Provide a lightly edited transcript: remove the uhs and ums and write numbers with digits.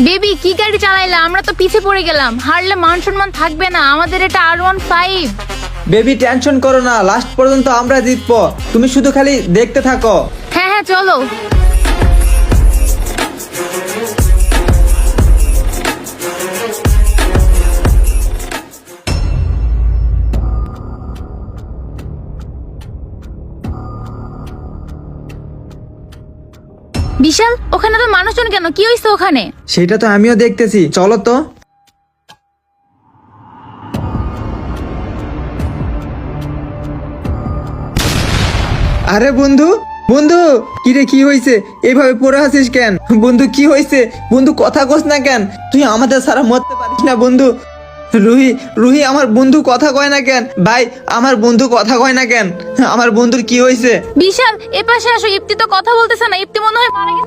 Baby কি গাড়ি চালাইলা? আমরা তো পিছে পড়ে গেলাম, হারলে মান সম্মান থাকবে না। আমাদের এটা R15। বেবি টেনশন করো না, লাস্ট পর্যন্ত আমরা জিতবো, তুমি শুধু খালি দেখতে থাকো। হ্যাঁ হ্যাঁ চলো। বিশাল, ওখানে তো মানুষজন কেন? কি হয়েছে ওখানে? সেটা তো আমিও দেখতেছি, চলো তো। আরে বন্ধু, বন্ধু কিরে কি হয়েছে? এইভাবে পড়ে আছিস কেন? বন্ধু কি হয়েছে? বন্ধু কথা কস না কেন? তুই আমাদের সারা মরতে পারিস না বন্ধু। রুহি, রুহি আমার বন্ধু কথা কয় না কেন? ভাই আমার বন্ধু কথা কয় না কেন? আমার বন্ধুর কি হয়েছে? বিশাল, এ পাশে আসো। ইপ্তি তো কথা বলতেছে না। ইপ্তি মনে হয় মারা গেছে।